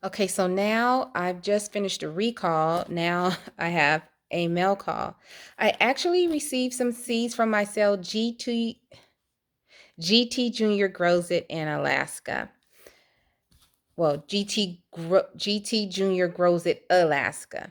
Okay, so now I've just finished a recall. Now I have a mail call. I actually received some seeds from my cell. GT Junior grows it in Alaska. Well, GT Junior grows it Alaska.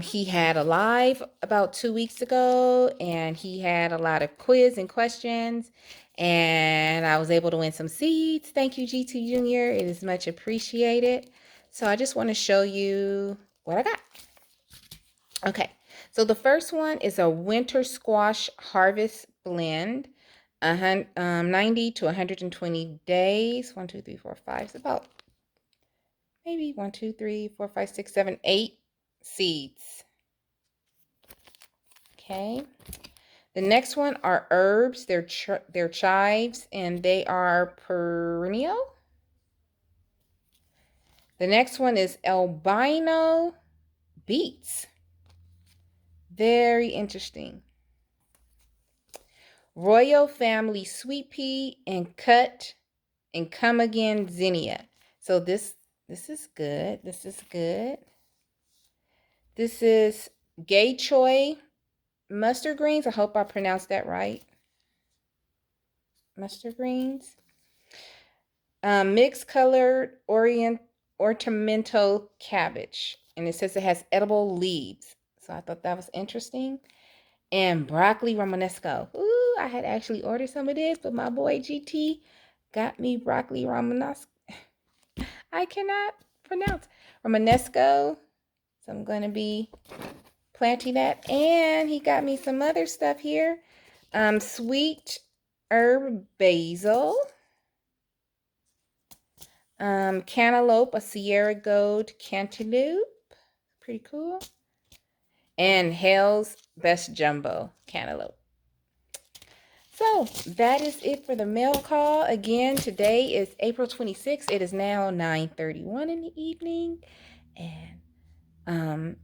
He had a live about 2 weeks ago, and he had a lot of quiz and questions, and I was able to win some seeds. Thank you, GT Junior. It is much appreciated. So I just want to show you what I got. Okay, so the first one is a winter squash harvest blend. 90 to 120 days. 1, 2, 3, 4, 5. It's about maybe 1, 2, 3, 4, 5, 6, 7, 8 seeds. Okay. The next one are herbs. They're chives, and they are perennial. The next one is albino beets. Very interesting. Royal family sweet pea and cut and come again zinnia. So this is good. This is good. This is gay choy mustard greens. I hope I pronounced that right. Mustard greens. Mixed colored ornamental cabbage. And it says it has edible leaves. So I thought that was interesting. And broccoli romanesco. Ooh, I had actually ordered some of this, but my boy GT got me broccoli romanesco. I cannot pronounce romanesco. So I'm going to be planting that. And he got me some other stuff here. Sweet herb basil. Cantaloupe, a Sierra Gold cantaloupe. Pretty cool. And Hale's Best Jumbo cantaloupe. So that is it for the mail call. Again, today is April 26th. It is now 9:31 in the evening. And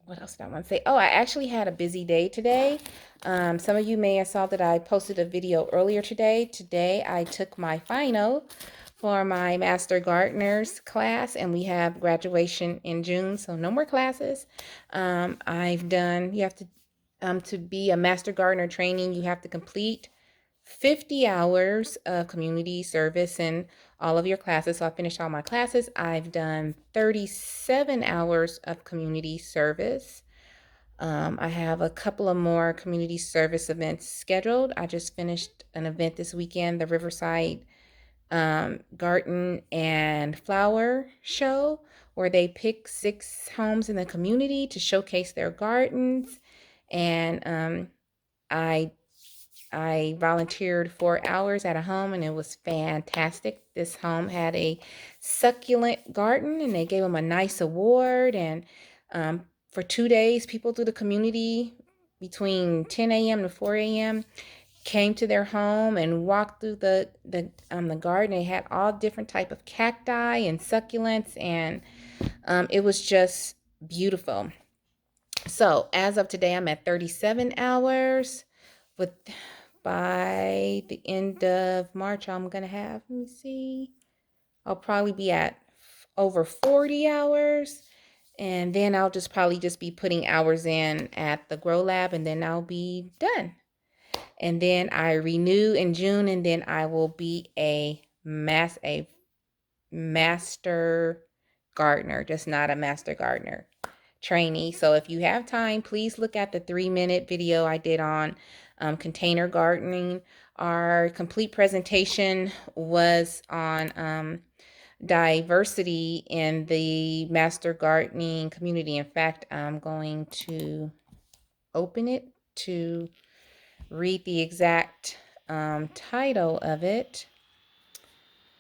what else did I want to say? Oh, I actually had a busy day today. Some of you may have saw that I posted a video earlier today. Today I took my final for my Master Gardeners class, and we have graduation in June, so no more classes. You have to be a Master Gardener training, you have to complete 50 hours of community service in all of your classes. So I finished all my classes. I've done 37 hours of community service. I have a couple of more community service events scheduled. I just finished an event this weekend, the Riverside Garden and Flower Show, where they pick 6 homes in the community to showcase their gardens. And I volunteered 4 hours at a home, and it was fantastic. This home had a succulent garden, and they gave them a nice award. And for 2 days, people through the community between 10 a.m. to 4 a.m. came to their home and walked through the garden. They had all different type of cacti and succulents, and it was just beautiful. So as of today, I'm at 37 hours. With by the end of March, I'm gonna have, let me see, I'll probably be at over 40 hours, and then I'll probably just be putting hours in at the Grow Lab, and then I'll be done. And then I renew in June, and then I will be a master gardener, just not a master gardener trainee. So if you have time, please look at the 3-minute video I did on container gardening. Our complete presentation was on diversity in the master gardening community. In fact, I'm going to open it to read the exact title of it.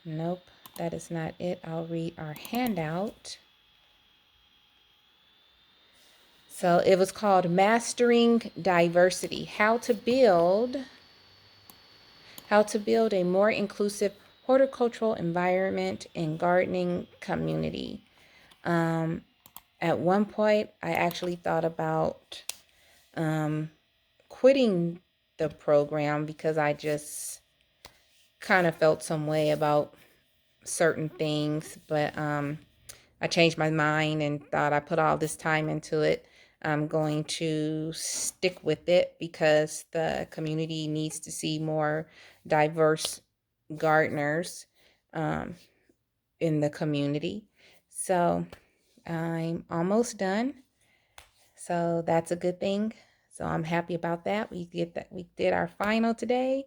Nope, that is not it. I'll read our handout. So it was called Mastering Diversity, how to build a more inclusive horticultural environment and gardening community. At one point, I actually thought about quitting the program because I just kind of felt some way about certain things, but I changed my mind and thought I put all this time into it. I'm going to stick with it because the community needs to see more diverse gardeners um, in the community. So I'm almost done. So that's a good thing. So I'm happy about that. We did our final today,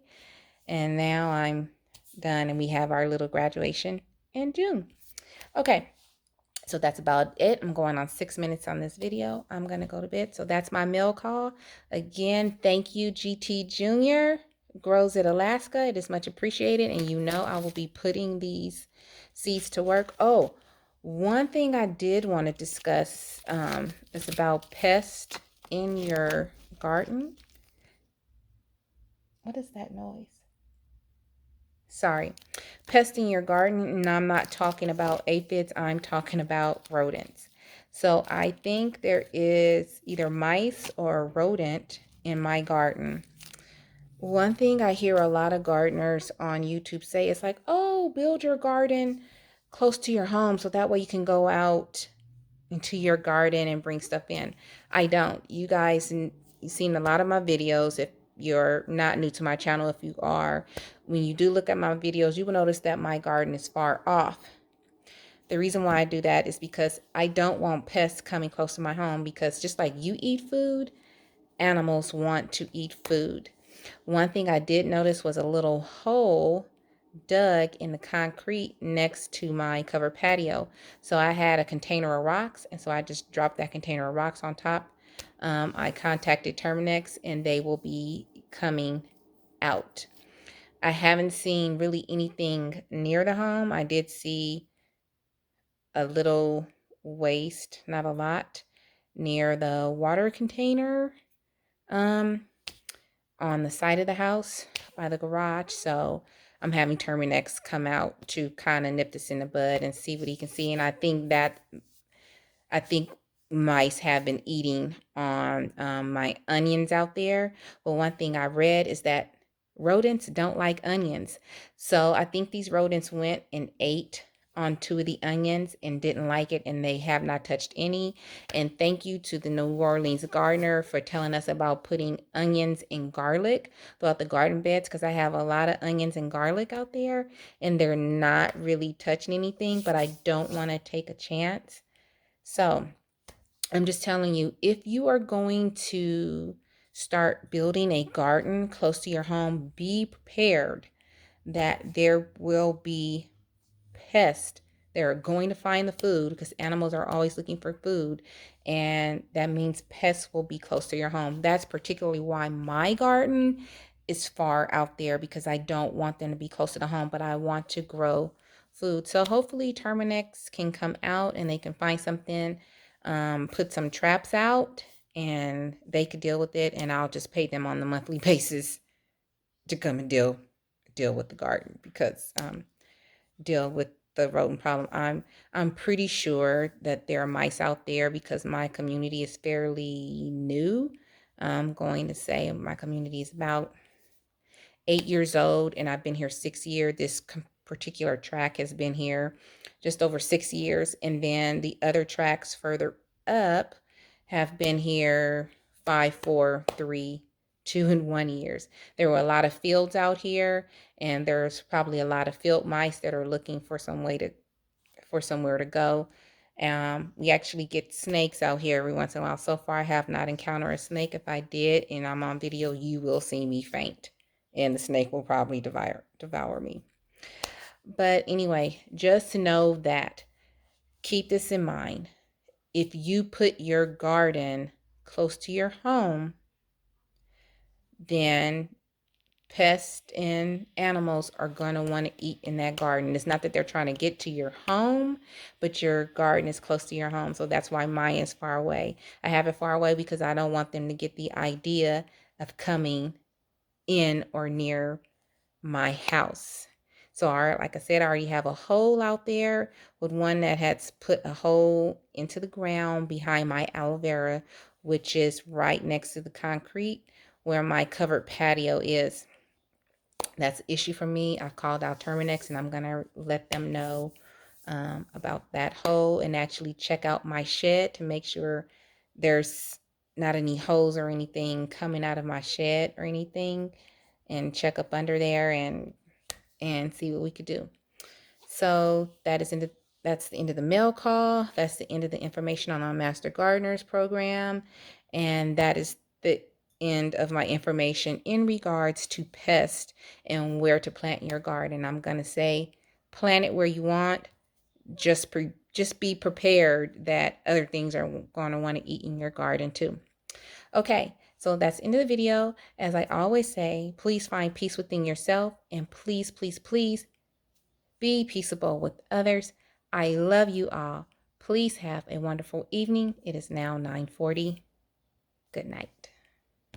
and now I'm done, and we have our little graduation in June. Okay. So that's about it. I'm going on 6 minutes on this video. I'm going to go to bed. So that's my mail call. Again, thank you, GT Jr. Grows at Alaska. It is much appreciated. And you know I will be putting these seeds to work. Oh, one thing I did want to discuss is about pests in your garden. What is that noise? Sorry. Pests in your garden, and I'm not talking about aphids, I'm talking about rodents. So I think there is either mice or a rodent in my garden. One thing I hear a lot of gardeners on YouTube say is like, oh, build your garden close to your home so that way you can go out into your garden and bring stuff in. I don't. You guys, you've seen a lot of my videos. If you're not new to my channel, if you are, when you do look at my videos, you will notice that my garden is far off. The reason why I do that is because I don't want pests coming close to my home, because just like you eat food, animals want to eat food. One thing I did notice was a little hole dug in the concrete next to my covered patio. So I had a container of rocks, and so I just dropped that container of rocks on top. I contacted Terminex, and they will be coming out. I haven't seen really anything near the home. I did see a little waste, not a lot, near the water container um, on the side of the house by the garage. So I'm having Terminex come out to kind of nip this in the bud and see what he can see. And I think mice have been eating on my onions out there. But one thing I read is that rodents don't like onions. So I think these rodents went and ate on 2 of the onions and didn't like it, and they have not touched any. And thank you to the New Orleans gardener for telling us about putting onions and garlic throughout the garden beds, because I have a lot of onions and garlic out there and they're not really touching anything, but I don't want to take a chance. So I'm just telling you, if you are going to start building a garden close to your home, be prepared that there will be pests. They're going to find the food, because animals are always looking for food. And that means pests will be close to your home. That's particularly why my garden is far out there, because I don't want them to be close to the home, but I want to grow food. So hopefully Terminex can come out and they can find something, put some traps out, and they could deal with it. And I'll just pay them on the monthly basis to come and deal with the garden, because deal with the rodent problem. I'm pretty sure that there are mice out there, because my community is fairly new. I'm going to say my community is about 8 years old, and I've been here 6 years. This particular track has been here just over 6 years, and then the other tracks further up have been here 5, 4, 3, 2, and 1 years. There were a lot of fields out here, and there's probably a lot of field mice that are looking for somewhere to go. We actually get snakes out here every once in a while. So far, I have not encountered a snake. If I did, and I'm on video, you will see me faint, and the snake will probably devour me. But anyway, just know that, keep this in mind. If you put your garden close to your home, then pests and animals are going to want to eat in that garden. It's not that they're trying to get to your home, but your garden is close to your home. So that's why mine is far away. I have it far away because I don't want them to get the idea of coming in or near my house. So like I said, I already have a hole out there with one that has put a hole into the ground behind my aloe vera, which is right next to the concrete where my covered patio is. That's an issue for me. I called out Terminex and I'm going to let them know about that hole and actually check out my shed to make sure there's not any holes or anything coming out of my shed or anything, and check up under there and see what we could do. So that's the end of the mail call. That's the end of the information on our Master Gardeners program. And that is the end of my information in regards to pests and where to plant your garden. I'm going to say plant it where you want. Just be prepared that other things are going to want to eat in your garden too. Okay, so that's the end of the video. As I always say, please find peace within yourself, and please, please, please be peaceable with others. I love you all. Please have a wonderful evening. It is now 9:40. Good night.